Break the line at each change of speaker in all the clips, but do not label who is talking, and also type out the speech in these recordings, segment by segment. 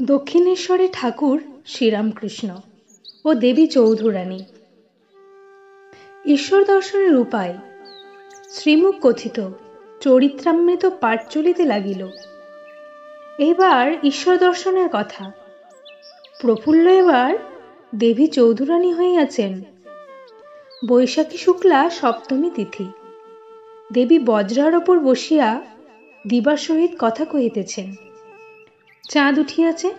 দক্ষিণেশ্বরে ঠাকুর শ্রীরামকৃষ্ণ ও দেবী চৌধুরানী। ঈশ্বর দর্শনের উপায় শ্রীমুখ কথিত চরিত্রামৃত পাঠ চলিতে লাগিল। এবার ঈশ্বর দর্শনের কথা। প্রফুল্ল এবার দেবী চৌধুরানী হইয়াছেন। বৈশাখী শুক্লা সপ্তমী তিথি। দেবী বজ্রার ওপর বসিয়া দিবার সহিত কথা কহিতেছেন। চাঁদ উঠিয়াছে,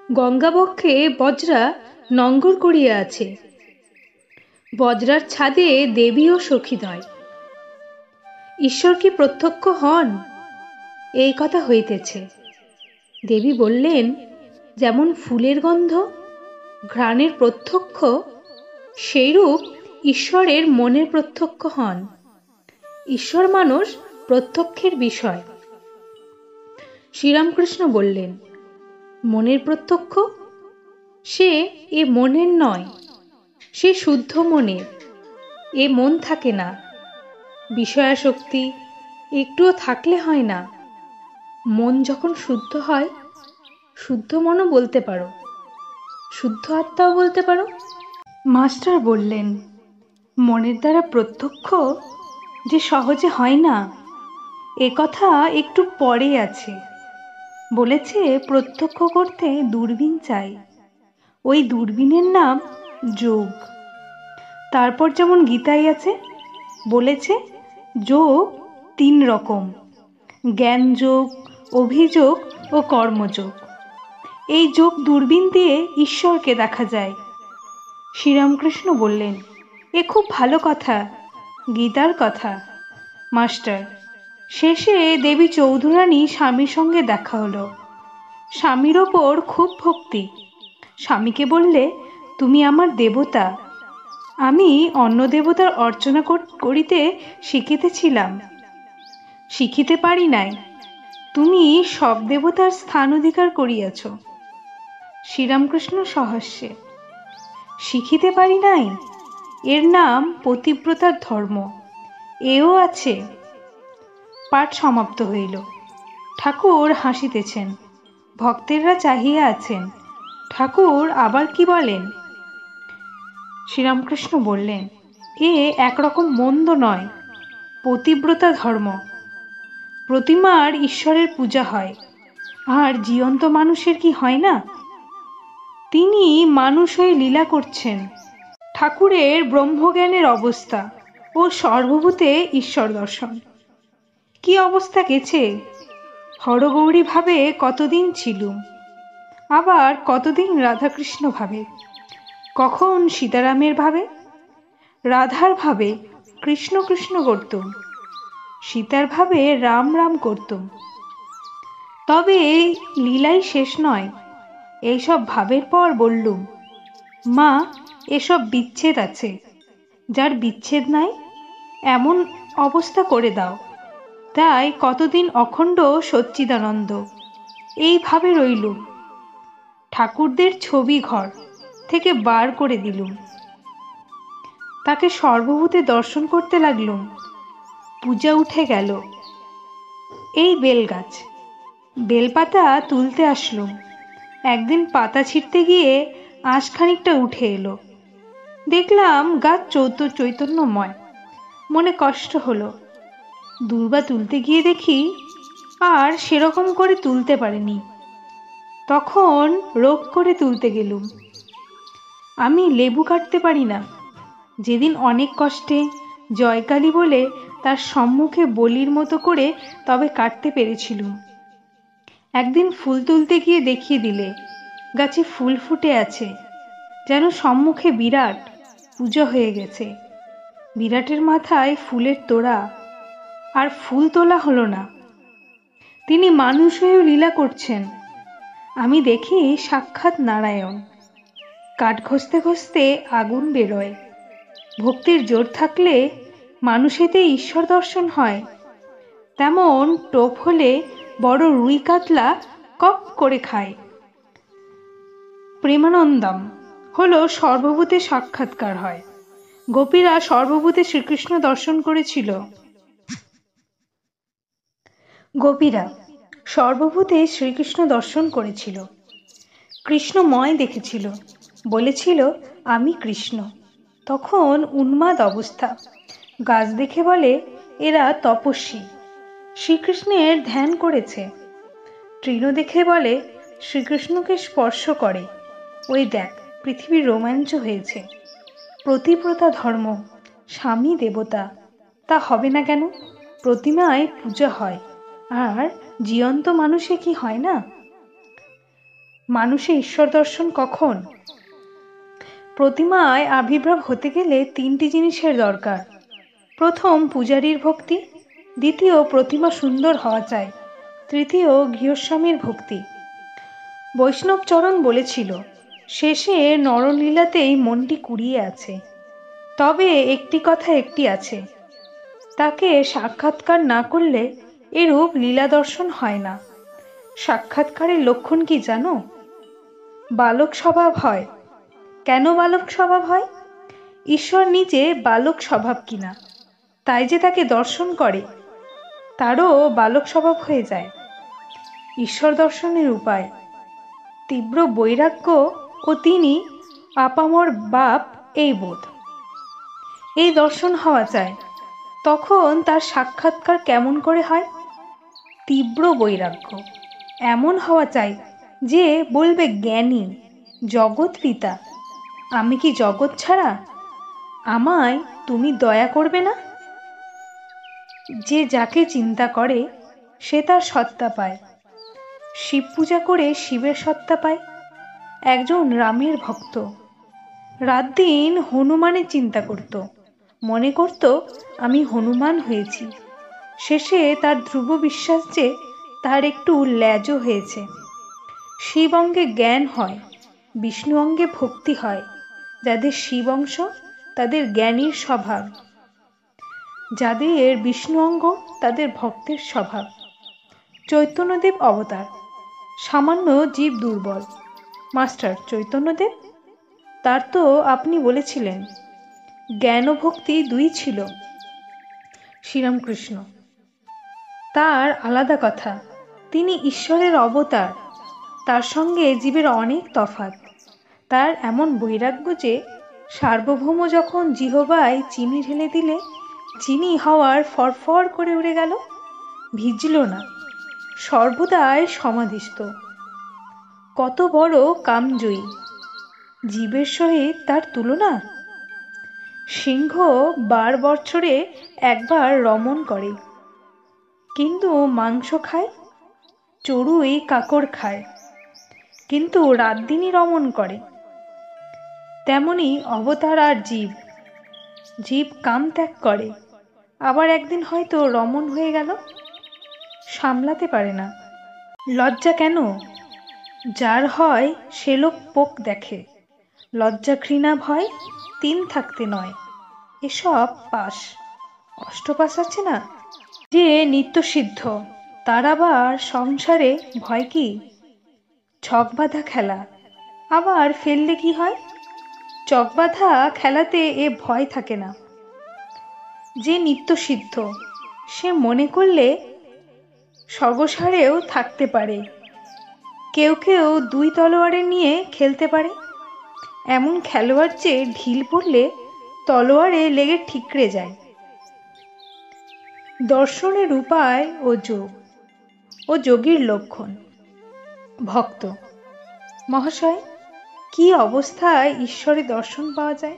গঙ্গাবক্ষে বজ্রা নঙ্গর করিয়া আছে। বজ্রার ছাদে দেবী ও সখীদ্বয়। ঈশ্বর কি প্রত্যক্ষ হন? এই কথা হইতেছে। দেবী বললেন, যেমন ফুলের গন্ধ ঘ্রাণের প্রত্যক্ষ, সেইরূপ ঈশ্বরের মনের প্রত্যক্ষ হন। ঈশ্বর মানুষ প্রত্যক্ষের বিষয়। শ্রীরামকৃষ্ণ বললেন, মনের প্রত্যক্ষ? সে এ মনের নয়, সে শুদ্ধ মনের। এ মন থাকে না, বিষয়াসক্তি একটুও থাকলে হয় না। মন যখন শুদ্ধ হয়, শুদ্ধ মনও বলতে পারো, শুদ্ধ আত্মাও বলতে পারো। মাস্টার বললেন, মনের দ্বারা প্রত্যক্ষ যে সহজে হয় না, এ কথা একটু পরে আছে। বলেছে প্রত্যক্ষ করতে দূরবীন চাই, ওই দূরবীনের নাম যোগ। তারপর যেমন গীতায় আছে, বলেছে যোগ 3 রকম, জ্ঞান যোগ, অভিযোগ ও কর্মযোগ। এই যোগ দূরবীন দিয়ে ঈশ্বরকে দেখা যায়। শ্রীরামকৃষ্ণ বললেন, এ খুব ভালো কথা, গীতার কথা। মাস্টার, শেষে দেবী চৌধুরানী স্বামীর সঙ্গে দেখা হলো। স্বামীর ওপর খুব ভক্তি। স্বামীকে বললে, তুমি আমার দেবতা। আমি অন্য দেবতার অর্চনা করিতে শিখিতেছিলাম, শিখিতে পারি নাই। তুমি সব দেবতার স্থান অধিকার করিয়াছ। শ্রীরামকৃষ্ণ সহাস্যে, শিখিতে পারি নাই, এর নাম পতিব্রতার ধর্ম। এও আছে। পাঠ সমাপ্ত হইল। ঠাকুর হাসিতেছেন, ভক্তেরা চাহিয়া আছেন। ঠাকুর আবার কি বলেন? শ্রীরামকৃষ্ণ বললেন, এ একরকম মন্দ নয়, পতিব্রতা ধর্ম। প্রতিমার ঈশ্বরের পূজা হয়, আর জীবন্ত মানুষের কি হয় না? তিনি মানুষ হয়ে লীলা করছেন। ঠাকুরের ব্রহ্মজ্ঞানের অবস্থা ও সর্বভূতে ঈশ্বর দর্শন। কি অবস্থা গেছে! হরগৌরী ভাবে কতদিন ছিলুম, আবার কতদিন রাধাকৃষ্ণ ভাবে, কখন সীতারামের ভাবে। রাধার ভাবে কৃষ্ণ কৃষ্ণ করতুম, সীতার ভাবে রাম রাম করতুম। তবে লীলাই শেষ নয়। এইসব ভাবের পর বললুম, মা, এসব বিচ্ছেদ আছে, যার বিচ্ছেদ নাই এমন অবস্থা করে দাও। তাই কতদিন অখণ্ড সচ্চিদানন্দ এইভাবে রইলুম। ঠাকুরদের ছবি ঘর থেকে বার করে দিলুম, তাকে সর্বভূতে দর্শন করতে লাগলুম। পূজা উঠে গেল। এই বেলগাছ, বেলপাতা তুলতে আসলুম। একদিন পাতা ছিঁড়তে গিয়ে আঁশ খানিকটা উঠে এলো। দেখলাম গাছ চৈতন্যময়। মনে কষ্ট হলো। দুর্বা তুলতে গিয়ে দেখি আর সেরকম করে তুলতে পারিনি। তখন রোগ করে তুলতে গেলুম। আমি লেবু কাটতে পারি না। যেদিন অনেক কষ্টে জয়কালী বলে তার সম্মুখে বলির মতো করে তবে কাটতে পেরেছিলুম। একদিন ফুল তুলতে গিয়ে দেখিয়ে দিলে গাছে ফুল ফুটে আছে, যেন সম্মুখে বিরাট পুজো হয়ে গেছে। বিরাটের মাথায় ফুলের তোড়া, আর ফুল তোলা হলো না। তিনি মানুষ হয়েও লীলা করছেন। আমি দেখি সাক্ষাৎ নারায়ণ। কাঠ ঘষতে ঘষতে আগুন বেরোয়। ভক্তির জোর থাকলে মানুষেতে ঈশ্বর দর্শন হয়। তেমন টোপ হলে বড় রুই কাতলা কপ করে খায়। প্রেমানন্দম হলো সর্বভূতে সাক্ষাৎকার হয়। গোপীরা সর্বভূতে শ্রীকৃষ্ণ দর্শন করেছিল। গোপীরা সর্বভূতে শ্রীকৃষ্ণ দর্শন করেছিল, কৃষ্ণময় দেখেছিল, বলেছিল আমি কৃষ্ণ। তখন উন্মাদ অবস্থা। গাছ দেখে বলে এরা তপস্বী, শ্রীকৃষ্ণের ধ্যান করেছে। তৃণ দেখে বলে শ্রীকৃষ্ণকে স্পর্শ করে, ওই দেখ পৃথিবীর রোমাঞ্চ হয়েছে। প্রতিব্রতা ধর্ম, স্বামী দেবতা, তা হবে না কেন? প্রতিমায় পূজা হয়, আর জীবন্ত মানুষে কি হয় না? মানুষে ঈশ্বর দর্শন কখন? প্রতিমায় আবির্ভাব হতে গেলে তিনটি জিনিসের দরকার। প্রথম পূজারীর ভক্তি, দ্বিতীয় প্রতিমা সুন্দর হওয়া চাই, তৃতীয় গৃহস্বামীর ভক্তি। বৈষ্ণবচরণ বলেছিল শেষে নরলীলাতেই মনটি কুড়িয়ে আছে। তবে একটি কথা একটি আছে, তাকে সাক্ষাৎকার না করলে এরূপ লীলা দর্শন হয় না। সাক্ষাৎকারের লক্ষণ কি জানো? বালক স্বভাব হয়। কেন বালক স্বভাব হয়? ঈশ্বর নিজে বালক স্বভাব কিনা, তাই যে তাকে দর্শন করে তারও বালক স্বভাব হয়ে যায়। ঈশ্বর দর্শনের উপায় তীব্র বৈরাগ্য ও তিনি আপামর বাপ, এই বোধ। এই দর্শন হওয়া চাই। তখন তার সাক্ষাৎকার কেমন করে হয়? তীব্র বৈরাগ্য এমন হওয়া চাই যে বলবে জ্ঞানী, জগৎ পিতা, আমি কি জগৎ ছাড়া? আমায় তুমি দয়া করবে না? যে যাকে চিন্তা করে সে তার সত্তা পায়। শিব পূজা করে শিবের সত্তা পায়। একজন রামের ভক্ত রাত দিন হনুমানের চিন্তা করত, মনে করত আমি হনুমান হয়েছি। শেষে তার ধ্রুব বিশ্বাস যে তার একটু ল্যাজও হয়েছে। শিব অঙ্গে জ্ঞান হয়, বিষ্ণু অঙ্গে ভক্তি হয়। যাদের শিব অংশ তাদের জ্ঞানীর স্বভাব, যাদের বিষ্ণু অঙ্গ তাদের ভক্তের স্বভাব। চৈতন্যদেব অবতার, সামান্য জীব দুর্বল। মাস্টার চৈতন্যদেব, তার তো আপনি বলেছিলেন জ্ঞান ও ভক্তি দুই ছিল। শ্রীরামকৃষ্ণ, তার আলাদা কথা, তিনি ঈশ্বরের অবতার, তার সঙ্গে জীবের অনেক তফাৎ। তার এমন বৈরাগ্য যে সার্বভৌম যখন জিহ্বায় চিনি ঢেলে দিলে চিনি হওয়ার ফরফর করে উড়ে গেল, ভিজল না, সর্বদাই সমাধিস্থ। কত বড় কামজয়ী! জীবের সহিত তার তুলনা? সিংহ 12 বছরে একবার রমণ করে, কিন্তু মাংস খায়। চড়ুই কাকড় খায়, কিন্তু রাত দিনই রমণ করে। তেমনি অবতার আর জীব। জীব কাম ত্যাগ করে, আবার একদিন হয়তো রমণ হয়ে গেল, সামলাতে পারে না। লজ্জা কেন? যার হয় সে লোক পোক দেখে। লজ্জা ঘৃণা ভয় 3 থাকতে নয়, এসব পাশ। অষ্টপাশ আছে না, যে নিত্যসিদ্ধ, তার আবার সংসারে ভয় কি? ছক বাঁধা খেলা, আবার ফেললে কি হয়? চক বাঁধা খেলাতে এ ভয় থাকে না। যে নিত্যসিদ্ধ সে মনে করলে স্বর্গসারেও থাকতে পারে। কেউ কেউ 2 তলোয়ারে নিয়ে খেলতে পারে। এমন খেলোয়াড় যে ঢিল পড়লে তলোয়ারে লেগে ঠিকরে যায়। দর্শনের উপায় ও যোগ ও যোগীর লক্ষণ। ভক্ত মহাশয়, কি অবস্থায় ঈশ্বরের দর্শন পাওয়া যায়?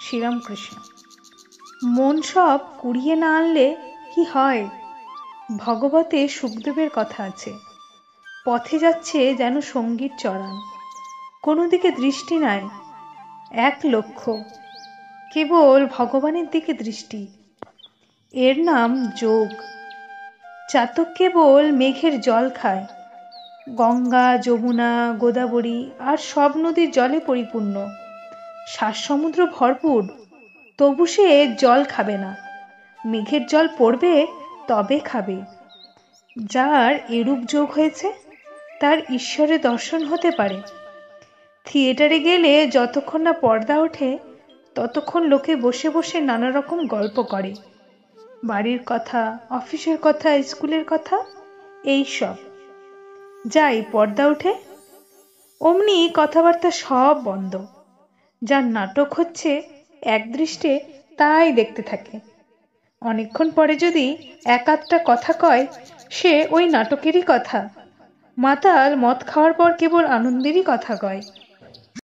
শ্রীরামকৃষ্ণ, মন সব কুড়িয়ে না আনলে কি হয়? ভগবতে সুখদেবের কথা আছে, পথে যাচ্ছে যেন সঙ্গীত চড়ান, কোনো দিকে দৃষ্টি নাই, এক লক্ষ্য, কেবল ভগবানের দিকে দৃষ্টি। এর নাম যোগ। চাতক কেবল মেঘের জল খায়। গঙ্গা, যমুনা, গোদাবরী আর সব নদীর জলে পরিপূর্ণ, শ্বাসমুদ্র ভরপুর, তবু সে জল খাবে না। মেঘের জল পড়বে তবে খাবে। যার এরূপ যোগ হয়েছে তার ঈশ্বরের দর্শন হতে পারে। থিয়েটারে গেলে যতক্ষণ না পর্দা ওঠে ততক্ষণ লোকে বসে বসে নানা রকম গল্প করে, বাড়ির কথা, অফিসের কথা, স্কুলের কথা। এই সব। যাই পর্দা উঠে, অমনি কথাবার্তা সব বন্ধ। যার নাটক হচ্ছে একদৃষ্টে তাই দেখতে থাকে। অনেকক্ষণ পরে যদি এক আধটা কথা কয়, সে ওই নাটকেরই কথা। মাতাল মদ খাওয়ার পর কেবল আনন্দেরই কথা কয়।